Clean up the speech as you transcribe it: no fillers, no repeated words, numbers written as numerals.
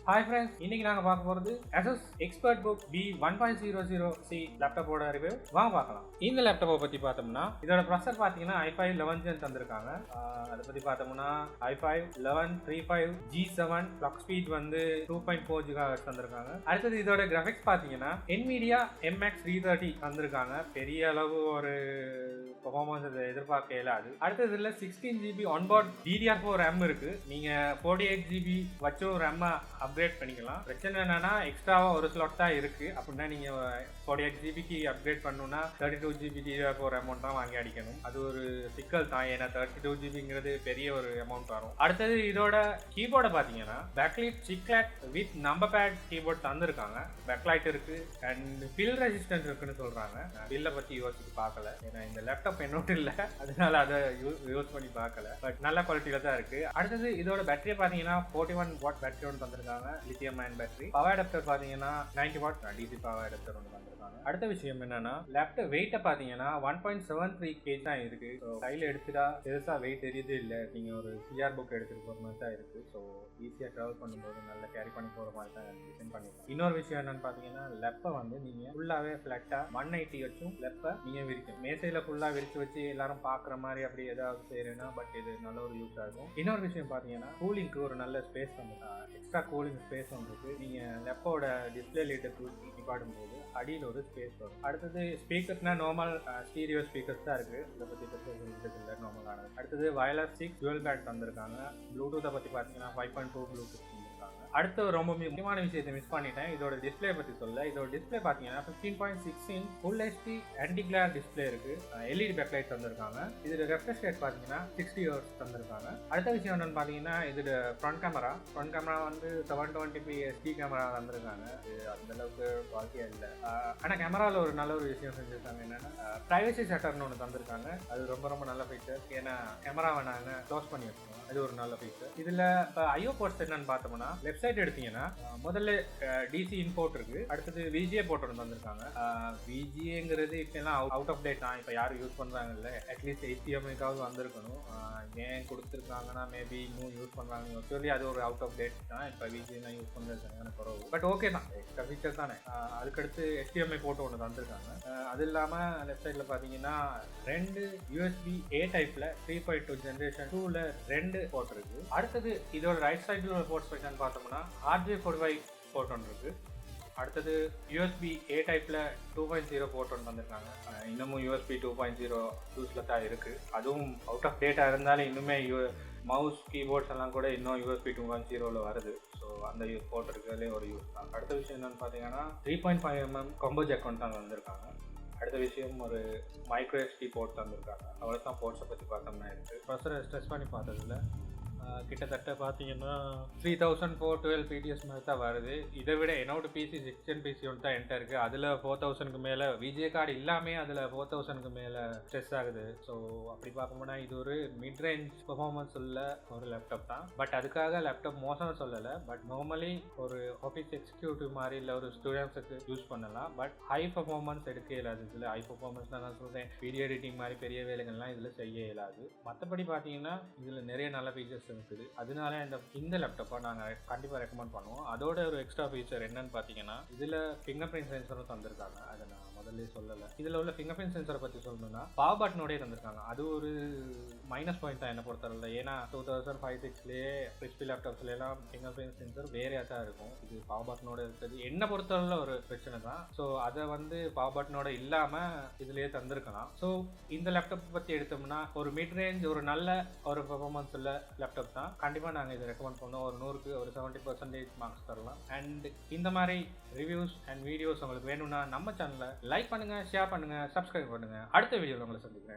Hi friends, இன்னைக்கு நாங்க பார்க்க போறது Asus ExpertBook B1500C லேப்டாப்போட ரிவ்யூ வாங்க பார்க்கலாம். இந்த லேப்டாப்பை பத்தி பார்த்தோம்னா இதோட ப்ராசஸர் பார்த்தீங்கன்னா i5 11 Gen தந்திருக்காங்க. அதை பத்தி பார்த்தோம்னா i5 1135 G7 clock speed வந்து 2.4 GHz தந்திருக்காங்க. அடுத்தது இதோட கிராஃபிக்ஸ் பார்த்தீங்கன்னா NVIDIA MX 330 தந்திருக்காங்க. பெரிய அளவு ஒரு பெர்ஃபார்மன்ஸ் எதிர்பார்க்க இயலாது. அடுத்தது இதுல 16GB onboard DDR4 RAM இருக்கு. நீங்க 48GB வச்சும் RAM அப்கிரேட் பண்ணிக்கலாம். பிரச்சனை என்னன்னா எக்ஸ்ட்ராவா ஒரு ஸ்லாட் தான் இருக்கு. அப்படின்னா நீங்க 48GB அப்கிரேட் பண்ணணும்னா 32GB DDR4 அமௌண்ட் தான் வாங்கி அடிக்கணும். அது ஒரு சிக்கல் தான், ஏன்னா 32GBங்கிறது பெரிய ஒரு அமௌண்ட் வரும். அடுத்தது இதோட கீபோர்டை பாத்தீங்கன்னா backlight chiclet with number pad keyboard தந்திருக்காங்க. பேக்லைட் இருக்கு அண்ட் பில் ரெசிஸ்டன்ஸ் இருக்குன்னு சொல்றாங்க. பில்லை பத்தி யோசிச்சு பார்க்கல, ஏன்னா இந்த லேப்டாப் என்னோட இல்ல, அதனால அதை யூஸ் பண்ணி பார்க்கல. பட் நல்ல குவாலிட்டியில தான் இருக்கு. அடுத்தது இதோட பேட்டரியை பாத்தீங்கன்னா 41W பேட்டரி ஒன்று தந்திருக்காங்க, lithium ion battery. Power adapter பாத்தீங்கன்னா 90W DC பவர் அடாப்டர் ஒன்று தந்திருக்காங்க. அடுத்த விஷயம் என்னன்னா லேப்டாப் வெயிட்ட பாத்தீங்கன்னா 1.73 kg தான் இருக்கு. கையில எடுத்துட்டா பெருசா வெயிட் தெரியுது இல்ல. நீங்க ஒரு சிஆர் புக் எடுத்துட்டு போற மாதிரி தான் இருக்கு. ஸோ ஈஸியா டிராவல் பண்ணும்போது நல்லா கேரி பண்ணி போற மாதிரி தான் டிசைன் பண்ணிருக்கோம். இன்னொரு விஷயம் என்னன்னு பாத்தீங்கன்னா லெப்ப வந்து நீங்க ஃபுல்லாவே பிளாட்டா 180 வச்சும் லெப்ப நீங்க விரிக்கும். மேசையில ஃபுல்லா விரிச்சு வச்சு எல்லாரும் பாக்குற மாதிரி அப்படி ஏதாவது செய்யறேன்னா பட் இது நல்ல ஒரு யூஸ் ஆகும். இன்னொரு விஷயம் பாத்தீங்கன்னா கூலிங்க்கு ஒரு நல்ல ஸ்பேஸ் எக்ஸ்ட்ரா கூலிங் ஸ்பேஸ் வந்துருக்கு. நீங்க லெப்போட டிஸ்பிளே லைட்டை தூக்கி நிப்பாடும் போது அடியில் ஒரு ஸ்பேஸ் வரும். அடுத்தது ஸ்பீக்கர்ஸ்னா நார்மல் ஸ்டீரியோ ஸ்பீக்கர்ஸ் தான் இருக்கு. இதை பத்தி இல்லை, நார்மல் ஆனது. அடுத்தது வயர்லெஸ் 6 dual band தந்திருக்காங்க. ப்ளூடூத்தை பத்தி பாத்தீங்கன்னா 5.2 ப்ளூடூத் தந்திருக்காங்க. அடுத்த ரொம்ப முக்கியமான விஷயத்தை மிஸ் பண்ணிட்டேன், இதோட டிஸ்பிளே பத்தி சொல்ல. இதோட டிஸ்பிளே பாத்தீங்கன்னா 15.6 inch full HD anti Clare display இருக்கு. LED பேக்லைட் தந்திருக்காங்க. இதோட ரெஃப்ரெஷ் ரேட் பாத்தீங்கன்னா 60 Hz தந்திருக்காங்க. அடுத்த விஷயம் என்னன்னு பாத்தீங்கன்னா இதோட ஃப்ரண்ட் கேமரா வந்து 720p SD கேமரா தந்திருக்காங்க. இது அந்த அளவுக்கு குவாலிட்டியா இல்லை. ஆனா கேமரால ஒரு நல்ல ஒரு விஷயம் செஞ்சிருக்காங்க, என்னன்னா பிரைவசி ஷட்டர்னு ஒன்று தந்திருக்காங்க. அது ரொம்ப ரொம்ப நல்ல ஃபீச்சர். ஏன்னா கேமராவை நாங்க க்ளோஸ் பண்ணி வச்சுக்கோம், அது ஒரு நல்ல ஃபீச்சர். இதுல ஐஓ போர்ட்ஸ் என்னன்னு பார்த்தோம்னா லெஃப்ட் சைடு எடுத்தீங்கன்னா முதல்ல டிசி இன்போர்ட் இருக்கு. அடுத்தது விஜிஏ போர்ட் ஒன்று தந்திருக்காங்க. விஜிஏங்கிறது இப்பெல்லாம் அவுட் ஆஃப் டேட் தான், இப்போ யாரும் யூஸ் பண்றாங்க இல்லை. அட்லீஸ்ட் HDMI-க்காவது வந்திருக்கணும். ஏன் கொடுத்துருக்காங்கன்னா மேபி இன்னும் யூஸ் பண்றாங்க. ஆக்சுவலி அது ஒரு அவுட் ஆஃப் டேட் தான். இப்போ விஜிஏ தான் யூஸ் பண்றது சரியான குறவு. பட் ஓகே தான், எக்ஸ்ட்ரா ஃபீச்சர் தானே. அதுக்கடுத்து HDMI போர்ட் ஒன்று தந்திருக்காங்க. அது இல்லாம லெஃப்ட் சைட்ல பாத்தீங்கன்னா 2 USB A டைப்ல 3.2 ஜெனரேஷன் 2ல 2 போர்ட் இருக்கு. அடுத்தது இதோட ரைட் சைடில் ஒரு போர்ட் ஸ்பெக்ட்னு பார்த்தோம்னா RJ45 போர்ட் ஒன்று இருக்கு. அடுத்தது USB A டைப்ல 2.0 போர்ட் ஒன்று தந்திருக்காங்க. இன்னமும் USB 2.0 யூஸ்ல தான் இருக்கு. அதுவும் அவுட் ஆஃப் டேட்டா இருந்தாலும் இன்னுமே மவுஸ் கீபோர்ட்ஸ் எல்லாம் கூட இன்னும் USB 2.0ல வருது. ஸோ அந்த போர்ட் இருக்கிறதுலே ஒரு யூஸ் தான். அடுத்த விஷயம் என்னன்னு பார்த்தீங்கன்னா 3.5mm காம்போ ஜாக் ஒன்று தான் வந்திருக்காங்க. அடுத்த விஷயம் ஒரு மைக்ரோ SD போர்ட் தந்திருக்காங்க. அவ்வளோதான் போர்ட்ஸை பற்றி பார்த்தோம்னா இருக்குது. ப்ரொசரை ஸ்ட்ரெஸ் பண்ணி பார்த்ததில்ல. கிட்டத்தட்ட பார்த்தீங்கன்னா 3412 PTS மாதிரி தான் வருது. இதை விட என்னோட பிசி 6th Gen PC ஒன்று தான் என்கிட்ட இருக்குது. அதில் 4000க்கு மேலே விஜே கார்டு இல்லாமே அதில் 4000க்கு மேலே ஸ்ட்ரெஸ் ஆகுது. ஸோ அப்படி பார்க்கும்போது இது ஒரு மிட் ரேஞ்ச் பெர்ஃபார்மன்ஸ் உள்ள ஒரு லேப்டாப் தான். பட் அதுக்காக லேப்டாப் மோசம்னு சொல்லலை. பட் நார்மலி ஒரு ஆஃபீஸ் எக்ஸிக்யூட்டிவ் மாதிரி இல்லை ஒரு ஸ்டூடெண்ட்ஸுக்கு யூஸ் பண்ணலாம். பட் ஹை பெர்ஃபார்மன்ஸ் எடுக்க இயலாது. இதில் ஹை பெர்ஃபார்மன்ஸ் நான் சொல்கிறேன், வீடியோ எடிட்டிங் மாதிரி பெரிய வேலைகள்லாம் இதில் செய்ய இயலாது. மற்றபடி பார்த்தீங்கன்னா இதில் நிறைய நல்ல ஃபீச்சர்ஸ் இருக்குது. அதனால இந்த லேப்டாப்பை நாங்கள் கண்டிப்பாக ரெக்கமெண்ட் பண்ணுவோம். அதோட ஒரு எக்ஸ்ட்ரா ஃபீச்சர் என்னன்னு பார்த்தீங்கன்னா இதில் ஃபிங்கர் பிரிண்ட் சென்சரும் தந்திருக்காங்க. அதை நான் முதல்ல சொல்லலை. இதில் உள்ள ஃபிங்கர் பிரிண்ட் சென்சரை பற்றி சொல்லணும்னா பவர் பட்டனோடய தந்திருக்காங்க. அது ஒரு மைனஸ் பாயிண்ட் தான் என்ன பொறுத்தவரை. ஏன்னா 2005-6லேயே ஹெச்பி லேப்டாப்ஸ்லாம் ஃபிங்கர் பிரிண்ட் சென்சர் வேறையாக தான் இருக்கும். இது பவர் பட்டனோட இருக்கிறது என்ன பொறுத்தவரை ஒரு பிரச்சனை தான். ஸோ அதை வந்து பவர் பட்டனோட இல்லாமல் இதுலேயே தந்திருக்கலாம். ஸோ இந்த லேப்டாப் பற்றி எடுத்தோம்னா ஒரு மிட் ரேஞ்ச் ஒரு நல்ல ஒரு பெர்ஃபார்மன்ஸ் உள்ள லேப்டாப் தான். கண்டிப்பாக நாங்கள் இதை ரெக்கமெண்ட் பண்ணோம். ஒரு 100க்கு ஒரு 70% மார்க்ஸ் தரலாம். அண்ட் இந்த மாதிரி ரிவ்யூஸ் அண்ட் வீடியோஸ் உங்களுக்கு வேணும்னா நம்ம சேனலை லைக் பண்ணுங்க, ஷேர் பண்ணுங்க, சப்ஸ்கிரைப் பண்ணுங்க. அடுத்த வீடியோவில் உங்களை சந்திக்கிறேன்.